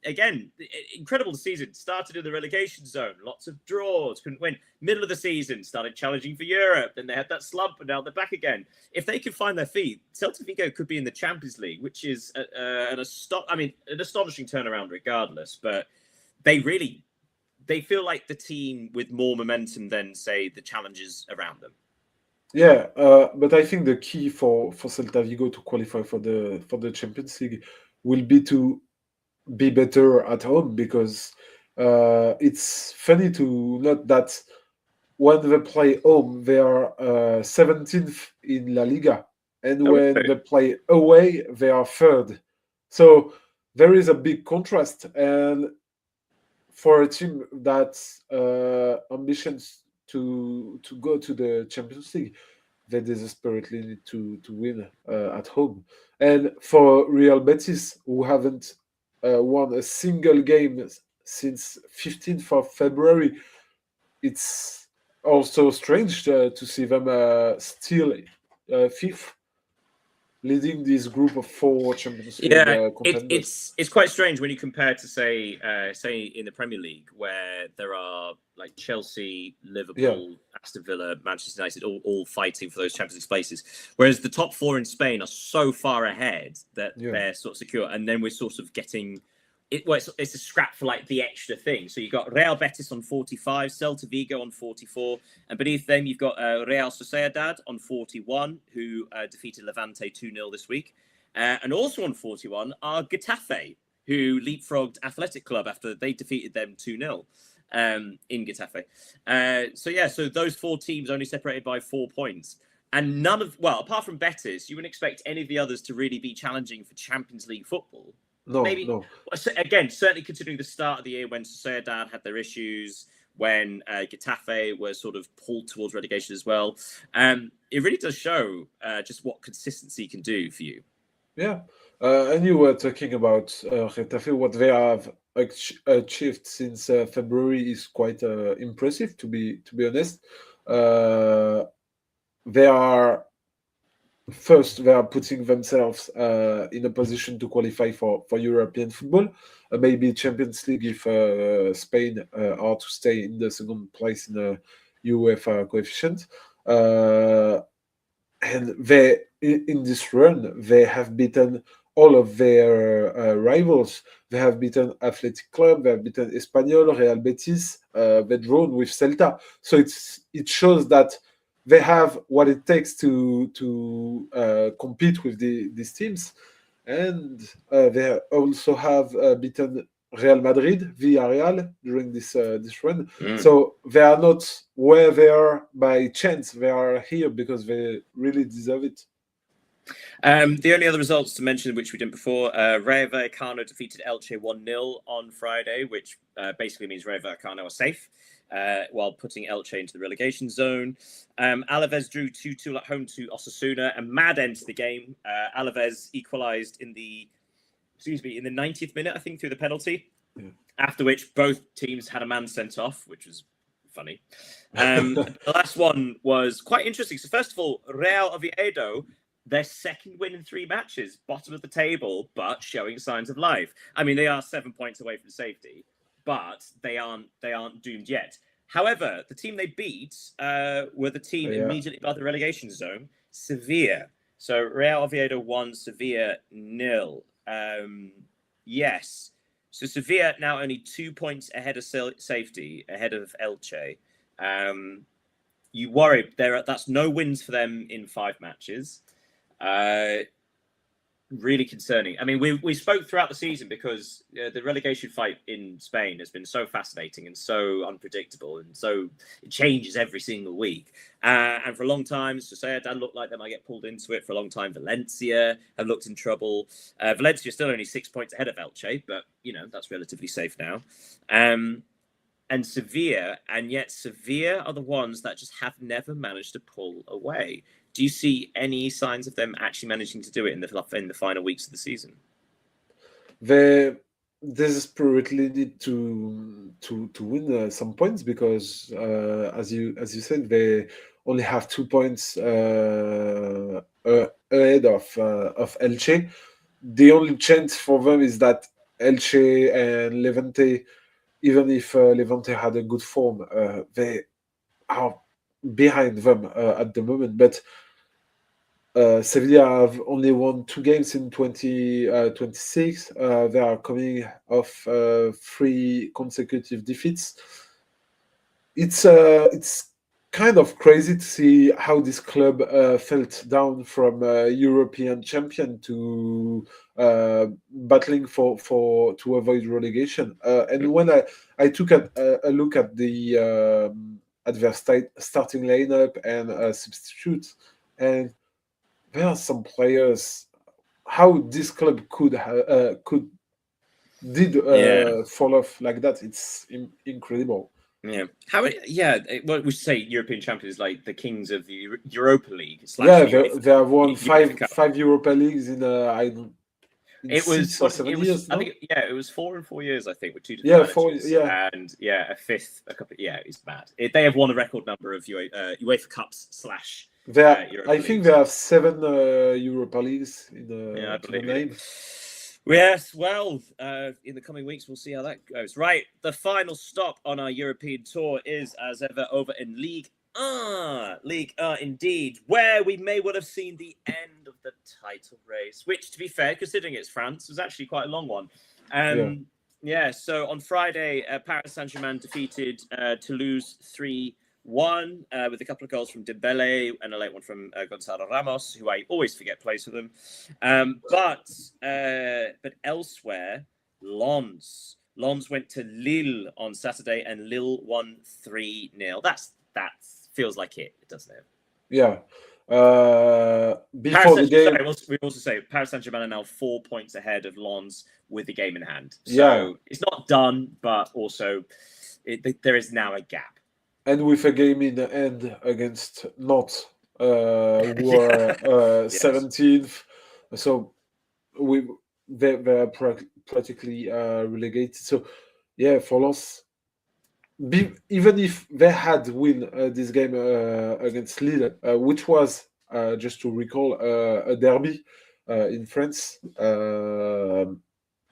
again, incredible season. Started in the relegation zone, lots of draws, couldn't win. Middle of the season, started challenging for Europe. Then they had that slump, and now they're back again. If they can find their feet, Celta Vigo could be in the Champions League, which is an astonishing turnaround regardless. But they feel like the team with more momentum than, say, the challengers around them. Yeah, but I think the key for Celta Vigo to qualify for the Champions League will be to be better at home, because it's funny to note that when they play home, they are 17th in La Liga, and Oh, when really? they play away, they are third. So there is a big contrast, and for a team that ambitions to go to the Champions League, they desperately need to win at home. And for Real Betis, who haven't won a single game since 15th of February, it's also strange to see them still fifth, leading this group of four Champions League Yeah, contenders. it's quite strange when you compare to say in the Premier League, where there are like Chelsea, Yeah, Liverpool, Aston Villa, Manchester United all fighting for those Champions League places, whereas the top four in Spain are so far ahead that yeah, they're sort of secure, and then we're sort of getting it. Well, it's a scrap for like the extra thing. So you've got Real Betis on 45, Celta Vigo on 44, and beneath them you've got Real Sociedad on 41, who defeated Levante 2-0 this week. And also on 41 are Getafe, who leapfrogged Athletic Club after they defeated them 2-0 in Getafe. So those four teams only separated by 4 points. And apart from Betis, you wouldn't expect any of the others to really be challenging for Champions League football. Maybe, no. again, certainly considering the start of the year when Sociedad had their issues, when Getafe were sort of pulled towards relegation as well. It really does show just what consistency can do for you. Yeah, and you were talking about Getafe. What they have achieved since February is quite impressive. To be honest, they are first. They are putting themselves in a position to qualify for European football, maybe Champions League if Spain are to stay in the second place in the UEFA coefficient. And they in this run they have beaten all of their rivals. They have beaten Athletic Club, they have beaten Espanyol, Real Betis, they drawn with Celta. So it shows that they have what it takes to compete with these teams, and they also have beaten Real Madrid, Villarreal during this run. So they are not where they are by chance. They are here because they really deserve it. The only other results to mention, which we didn't before, Rayo Vallecano defeated Elche 1-0 on Friday, which basically means Rayo Vallecano are safe, while putting Elche into the relegation zone. Alaves drew 2-2 at home to Osasuna, and mad end to the game. Alaves equalised in the 90th minute, I think, through the penalty. Yeah. After which both teams had a man sent off, which was funny. The last one was quite interesting. So first of all, Real Oviedo, their second win in 3 matches, bottom of the table, but showing signs of life. I mean, they are 7 points away from safety, but they aren't doomed yet. However, the team they beat were the team immediately above the relegation zone, Sevilla. So Real Oviedo 1, Sevilla 0. Yes. So Sevilla now only 2 points ahead of safety, ahead of Elche. You worry that's no wins for them in 5 matches. Really concerning. I mean, we spoke throughout the season because the relegation fight in Spain has been so fascinating and so unpredictable, and so it changes every single week. And for a long time, Sociedad looked like they might get pulled into it. For a long time, Valencia have looked in trouble. Valencia is still only 6 points ahead of Elche, but that's relatively safe now. And Sevilla, and yet Sevilla are the ones that just have never managed to pull away. Do you see any signs of them actually managing to do it in the final weeks of the season? They desperately need to win some points because, as you said, they only have 2 points ahead of Elche. The only chance for them is that Elche and Levante, even if Levante had a good form, they are behind them at the moment. But Sevilla have only won 2 games in 2026. They are coming off 3 consecutive defeats. It's kind of crazy to see how this club felt down from European champion to battling to avoid relegation. And when I took a look at their starting lineup and substitutes, and there are some players how this club did fall off like that. It's incredible. Yeah. What we should say European champions, like the kings of the Europa League. / They have won UEFA Cup. five Europa Leagues in It was 6 or 7 years. I No? think it was 4 in 4 years. I think with 2 different managers, and a fifth a couple. Yeah, it's mad. They have won a record number of UEFA Cups / I think they have 7 Europa Leagues in the name. Yes, well, in the coming weeks, we'll see how that goes. Right, the final stop on our European tour is, as ever, over in Ligue 1. Ligue 1, indeed, where we may well have seen the end of the title race, which, to be fair, considering it's France, was actually quite a long one. So on Friday, Paris Saint-Germain defeated Toulouse 3-1 with a couple of goals from Dembele and a late one from Gonzalo Ramos, who I always forget plays for them. But elsewhere, Lens went to Lille on Saturday, and Lille won 3-0. That feels like it, doesn't it? Yeah. Before the game, we also say Paris Saint-Germain are now 4 points ahead of Lens with the game in hand. So it's not done, but also there is now a gap. And with a game in the end against Nantes, who are 17th, so they're practically relegated. So yeah, for Lens, even if they had win this game against Lille, which was just to recall a derby in France,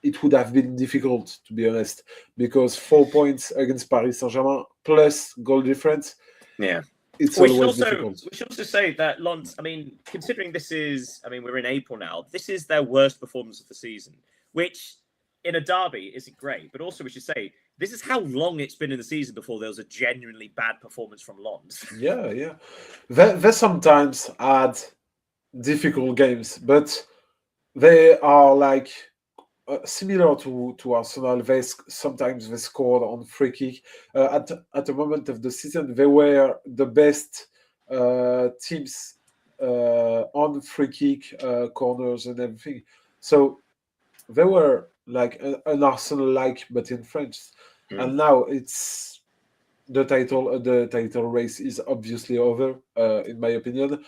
it would have been difficult, to be honest, because 4 points against Paris Saint-Germain plus goal difference. Yeah. It's always difficult. We should also say that Lens, considering we're in April now, this is their worst performance of the season, which in a derby isn't great. But also we should say, this is how long it's been in the season before there was a genuinely bad performance from Lens. Yeah. They sometimes had difficult games, but they are like similar to Arsenal. Sometimes they scored on free kick. At the moment of the season, they were the best teams on free kick, corners, and everything. So they were like an Arsenal-like, but in French. And now it's the title race is obviously over, in my opinion.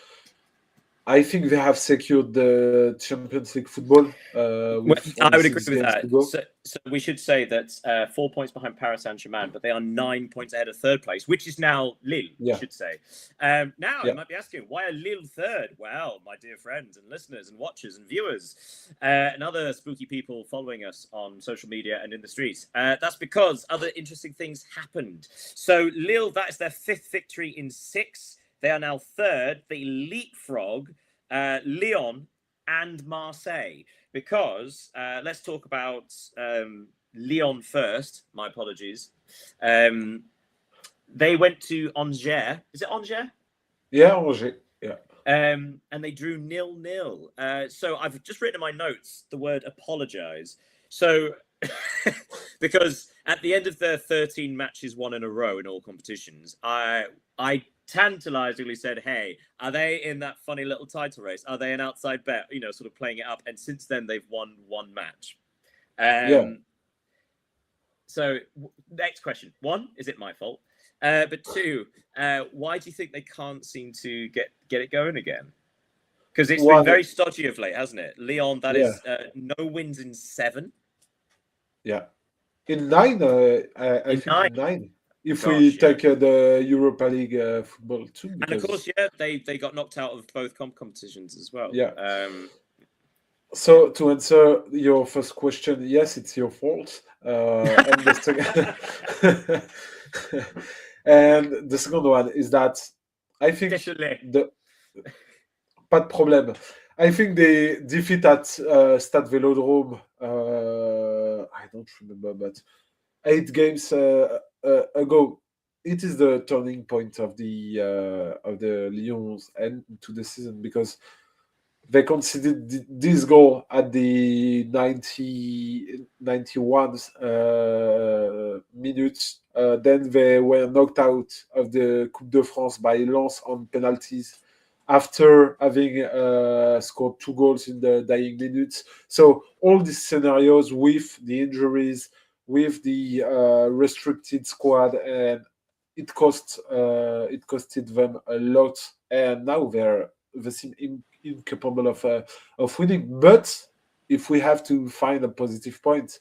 I think they have secured the Champions League football. I would agree with that. So we should say that 4 points behind Paris Saint-Germain, but they are 9 points ahead of third place, which is now Lille, we should say. You might be asking, why are Lille third? Well, my dear friends and listeners and watchers and viewers, and other spooky people following us on social media and in the streets, that's because other interesting things happened. So Lille, that is their 5th victory in 6. They are now third. They leapfrog Lyon and Marseille because let's talk about Lyon first. My apologies. They went to Angers. Is it Angers? Yeah, Angers. Yeah. And they drew 0-0. So I've just written in my notes the word apologize. So because at the end of their 13 matches won in a row in all competitions, I tantalizingly said, hey, are they in that funny little title race? Are they an outside bet? Sort of playing it up. And since then, they've won 1 match. So next question. 1, is it my fault? But 2, why do you think they can't seem to get it going again? Because it's been very stodgy of late, hasn't it? Lyon, that is no wins in 7. Yeah. In 9, I think 9. If we take the Europa League football too. And of course, they got knocked out of both competitions as well. Yeah. So to answer your first question, yes, it's your fault. And the second one is that I think pas de problème. I think the defeat at Stade Vélodrome, I don't remember, but 8 games ago, it is the turning point of the Lyon's end to the season because they conceded this goal at the 91 minutes. Then they were knocked out of the Coupe de France by Lens on penalties after having scored 2 goals in the dying minutes. So all these scenarios with the injuries, with the restricted squad, and it costed them a lot. And now they seem incapable of winning. But if we have to find a positive point,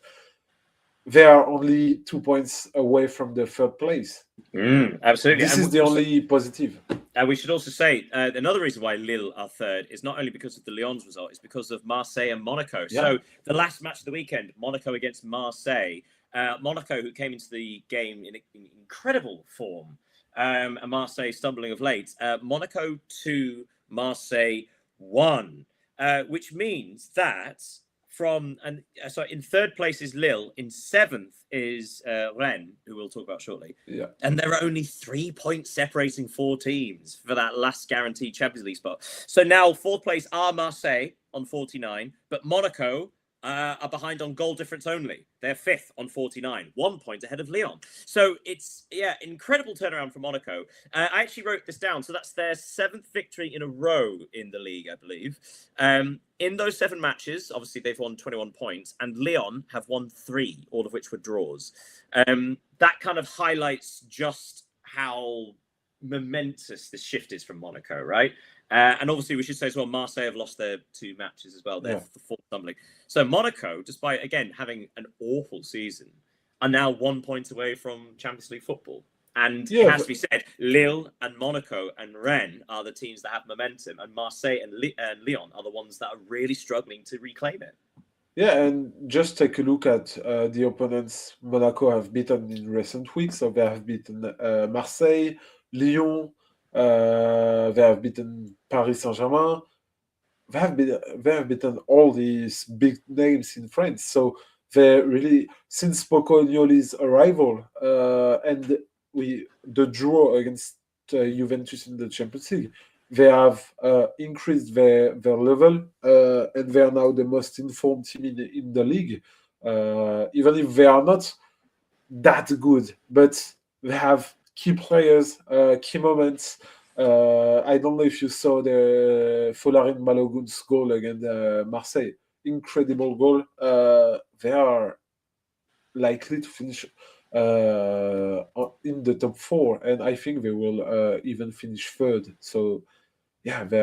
they are only 2 points away from the third place. Absolutely. This is the only positive. And we should also say another reason why Lille are third is not only because of the Lyon's result, it's because of Marseille and Monaco. Yeah. So the last match of the weekend, Monaco against Marseille. Monaco, who came into the game in incredible form, and Marseille stumbling of late. Monaco 2, Marseille 1, which means that in third place is Lille, in seventh is Rennes, who we'll talk about shortly. Yeah. And there are only 3 points separating 4 teams for that last guaranteed Champions League spot. So now fourth place are Marseille on 49, but Monaco are behind on goal difference only. They're fifth on 49, 1 point ahead of Lyon. So it's, incredible turnaround for Monaco. I actually wrote this down. So that's their 7th victory in a row in the league, I believe. In those 7 matches, obviously they've won 21 points, and Lyon have won 3, all of which were draws. That kind of highlights just how momentous this shift is from Monaco, right? And obviously, we should say as well, Marseille have lost their 2 matches as well. They're the 4th stumbling. So Monaco, despite, again, having an awful season, are now 1 point away from Champions League football. And it has to be said, Lille and Monaco and Rennes are the teams that have momentum, and Marseille and Lyon are the ones that are really struggling to reclaim it. Yeah, and just take a look at the opponents Monaco have beaten in recent weeks. So they have beaten Marseille, Lyon, they have beaten Paris Saint-Germain. They have beaten all these big names in France. So they really, since Pocognoli's arrival and the draw against Juventus in the Champions League, they have increased their level, and they are now the most informed team in the league. Even if they are not that good, but they have key players, key moments. I don't know if you saw the Folarin Balogun's goal against Marseille. Incredible goal. They are likely to finish in the top 4, and I think they will even finish third. So yeah, they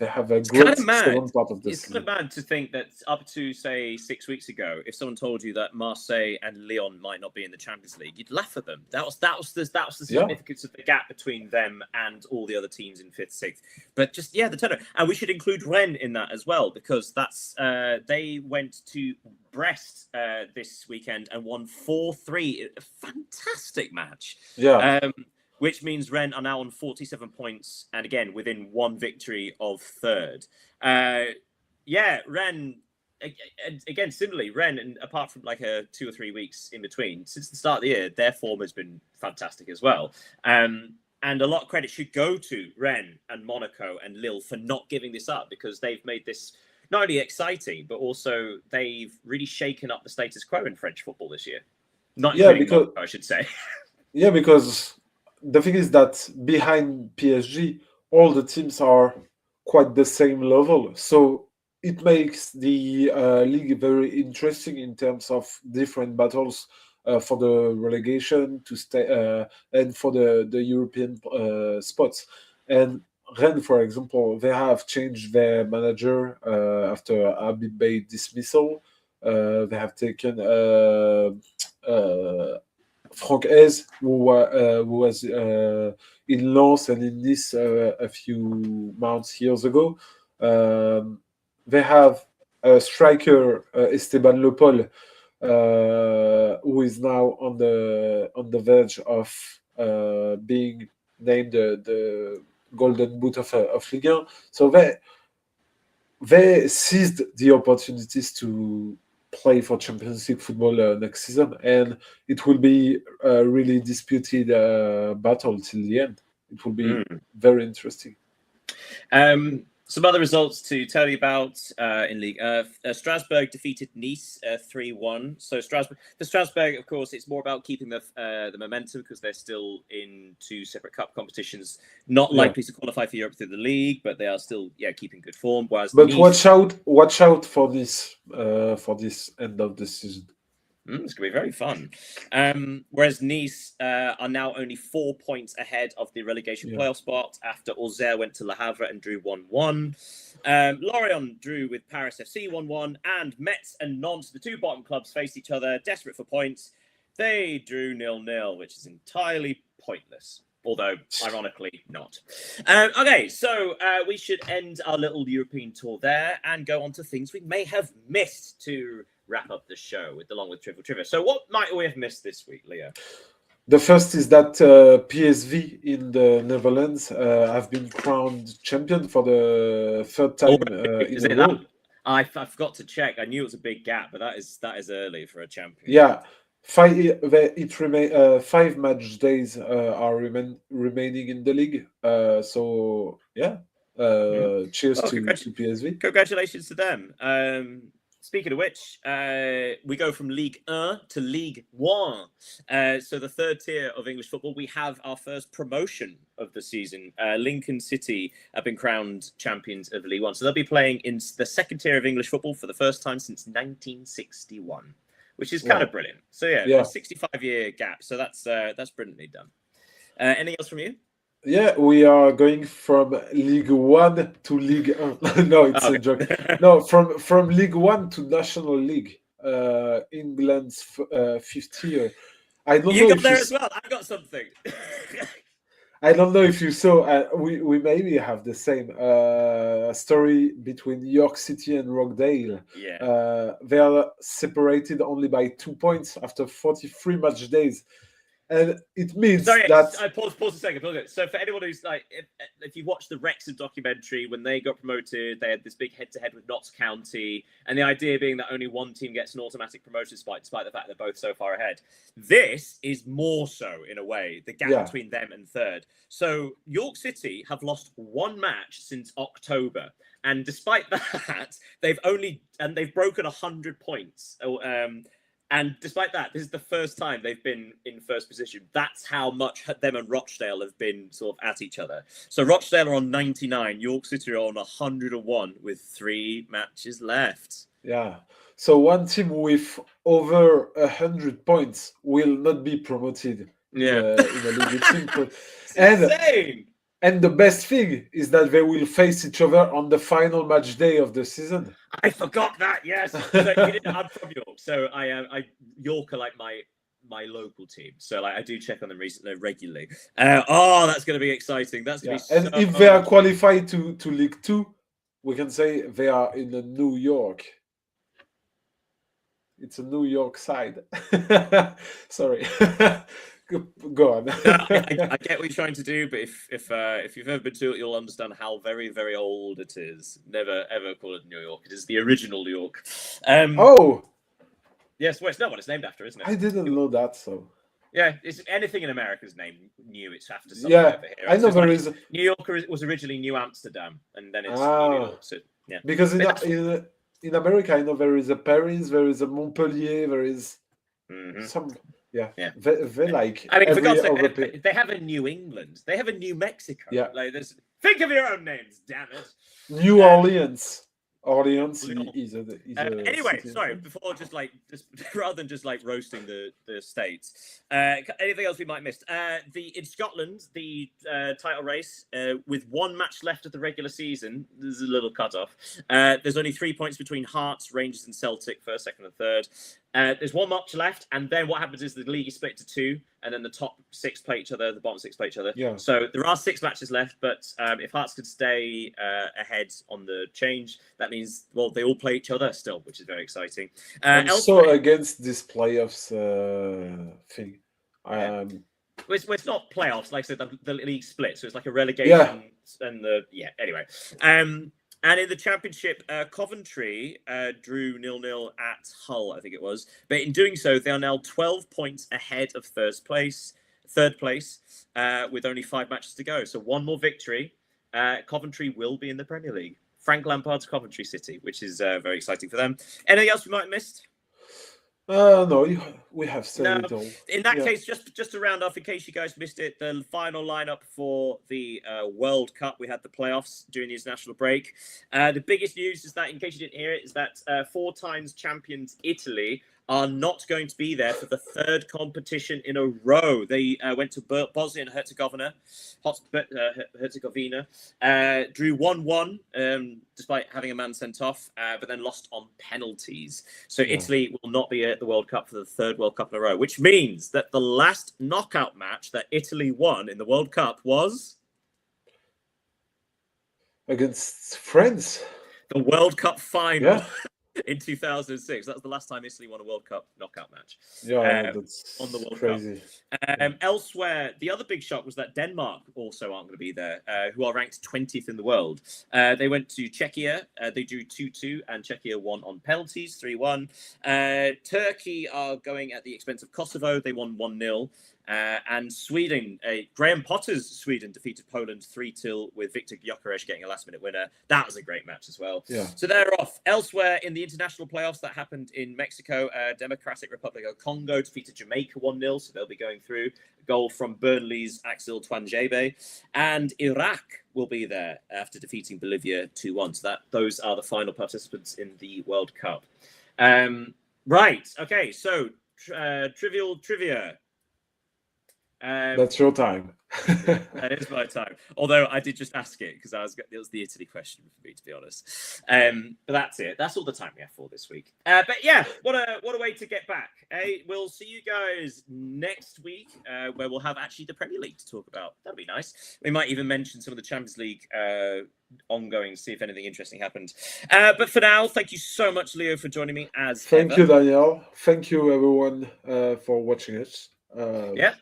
have a great second part of this. It's kind of mad to think that up to, say, 6 weeks ago, if someone told you that Marseille and Lyon might not be in the Champions League, you'd laugh at them. That was the significance of the gap between them and all the other teams in 5th, 6th. But just, the turnover. And we should include Rennes in that as well, because that's they went to Brest this weekend and won 4-3. A fantastic match. Yeah. Which means Rennes are now on 47 points, and again, within 1 victory of third. Rennes, again, similarly, Rennes, and apart from like 2 or 3 weeks in between, since the start of the year, their form has been fantastic as well. And a lot of credit should go to Rennes and Monaco and Lille for not giving this up, because they've made this not only exciting, but also they've really shaken up the status quo in French football this year. Monaco, I should say. Yeah, because the thing is that behind PSG, all the teams are quite the same level. So it makes the league very interesting in terms of different battles for the relegation to stay and for the European spots. And Rennes, for example, they have changed their manager after Habib Bey's dismissal. They have taken Franck Hez, who was in Lens and in Nice a few years ago. They have a striker, Esteban Le Paul, who is now on the verge of being named the Golden Boot of Ligue 1. So they seized the opportunities to play for Champions League football next season, and it will be a really disputed battle till the end. It will be very interesting. Some other results to tell you about in League. Strasbourg defeated Nice 3-1. So Strasbourg, of course, it's more about keeping the momentum because they're still in two separate cup competitions. Not likely to qualify for Europe through the league, but they are still keeping good form. Whereas But Nice, watch out for this end of the season. It's going to be very fun. Whereas Nice are now only 4 points ahead of the relegation playoff spot after Auxerre went to Le Havre and drew 1-1. Lorient drew with Paris FC 1-1, and Metz and Nantes, the two bottom clubs, faced each other, desperate for points. They drew 0-0, which is entirely pointless. Although, ironically, not. Okay, so we should end our little European tour there and go on to things we may have missed to wrap up the show along with Trivial Trivia. So what might we have missed this week, Leo? The first is that PSV in the Netherlands have been crowned champion for the third time in a row. I forgot to check. I knew it was a big gap, but that is early for a champion. Yeah. 5 match days are remaining in the league. So yeah, cheers to PSV. Congratulations to them. Speaking of which, we go from Ligue 1 to Ligue 1. So the third tier of English football, we have our first promotion of the season. Lincoln City have been crowned champions of Ligue 1. So they'll be playing in the second tier of English football for the first time since 1961. Which is kind of brilliant. So a 65-year gap. So that's brilliantly done. Anything else from you? Yeah, we are going from Ligue 1 to Ligue 1. No, it's a joke. No, from Ligue 1 to National League, England's fifth tier. I don't know. You got there as well. I got something. I don't know if you saw. We maybe have the same story between York City and Rockdale. Yeah. They are separated only by 2 points after 43 match days. And it means that... I pause a second. So for anyone who's like, if you watch the Wrexham documentary, when they got promoted, they had this big head-to-head with Notts County, and the idea being that only one team gets an automatic promotion despite the fact they're both so far ahead. This is more so, in a way, the gap between them and third. So York City have lost one match since October. And despite that, they've broken 100 points. And despite that, this is the first time they've been in first position. That's how much them and Rochdale have been sort of at each other. So Rochdale are on 99, York City are on 101 with 3 matches left. Yeah. So one team with over 100 points will not be promoted in a league. Insane! And the best thing is that they will face each other on the final match day of the season. I forgot that. Yes, so I'm from York, so York are like my local team. So like I do check on them regularly. That's going to be exciting. That's going to be. And if they are qualified to League 2, we can say they are in the New York. It's a New York side. Sorry. Go on. I get what you're trying to do, but if you've ever been to it, you'll understand how very, very old it is. Never ever call it New York. It is the original New York. Yes, well, it's not what it's named after, isn't it? I didn't know that. So yeah, it's anything in America is named New. It's after something. Yeah, over here. I know there is. New York was originally New Amsterdam, and then it's New York. So yeah, because in America, I know there is a Paris, there is a Montpellier, there is some. Yeah. They like. I mean, for God's sake, they have a New England. They have a New Mexico. Yeah. Like think of your own names, damn it. New Orleans. Orleans is anyway, sorry, before just rather than just like roasting the states, anything else we might miss? In Scotland, the title race with 1 match left of the regular season, there's a little cut-off. There's only 3 points between Hearts, Rangers and Celtic, first, second and third. There's 1 match left, and then what happens is the league is split to 2, and then the top 6 play each other, the bottom 6 play each other. Yeah. So there are 6 matches left, but if Hearts could stay ahead on the change, that means, well, they all play each other still, which is very exciting. So against this playoffs thing. It's not playoffs, like I said, the league split, so it's like a relegation and anyway. And in the championship, Coventry drew 0-0 at Hull, I think it was. But in doing so, they are now 12 points ahead of third place, with only 5 matches to go. So 1 more victory, Coventry will be in the Premier League. Frank Lampard's Coventry City, which is very exciting for them. Anything else we might have missed? No, we have said No. it all. In that case, just to round off, in case you guys missed it, the final lineup for the World Cup, we had the playoffs during the international break. The biggest news is that, in case you didn't hear it, is that 4 times champions Italy are not going to be there for the 3rd competition in a row. They went to Bosnia and Herzegovina, drew 1-1 despite having a man sent off, but then lost on penalties. So Italy will not be at the World Cup for the 3rd World Cup in a row, which means that the last knockout match that Italy won in the World Cup was against France. The World Cup final. Yeah. In 2006, that was the last time Italy won a World Cup knockout match. Yeah, that's on the World crazy. Cup. Elsewhere, the other big shock was that Denmark also aren't going to be there, who are ranked 20th in the world. They went to Czechia. They drew 2-2, and Czechia won on penalties, 3-1. Turkey are going at the expense of Kosovo. They won 1-0. And Sweden, Graham Potter's Sweden defeated Poland 3-2 with Viktor Gyökeres getting a last-minute winner. That was a great match as well. Yeah. So they're off. Elsewhere in the international playoffs that happened in Mexico, Democratic Republic of Congo defeated Jamaica 1-0, so they'll be going through. A goal from Burnley's Axel Tuanzebe. And Iraq will be there after defeating Bolivia 2-1. So those are the final participants in the World Cup. Right. Okay. So trivial trivia. That's your time. That is my time. Although I did just ask it because it was the Italy question for me, to be honest. But that's it. That's all the time we have for this week. But yeah, what a way to get back. We'll see you guys next week, where we'll have actually the Premier League to talk about. That'd be nice. We might even mention some of the Champions League ongoing, see if anything interesting happened. But for now, thank you so much, Leo, for joining me as Thank ever. you, Daniel. Thank you, everyone, for watching us. Yeah.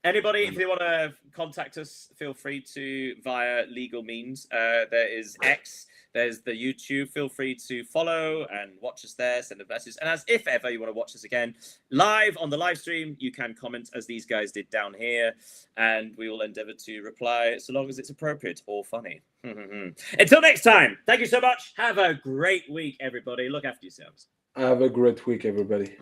Anybody, if they want to contact us, feel free to via legal means. There is X, there's the YouTube. Feel free to follow and watch us there, send a message. And as if ever you want to watch us again live on the live stream, you can comment as these guys did down here, and we will endeavor to reply so long as it's appropriate or funny. Until next time, thank you so much. Have a great week, everybody. Look after yourselves. Have a great week, everybody.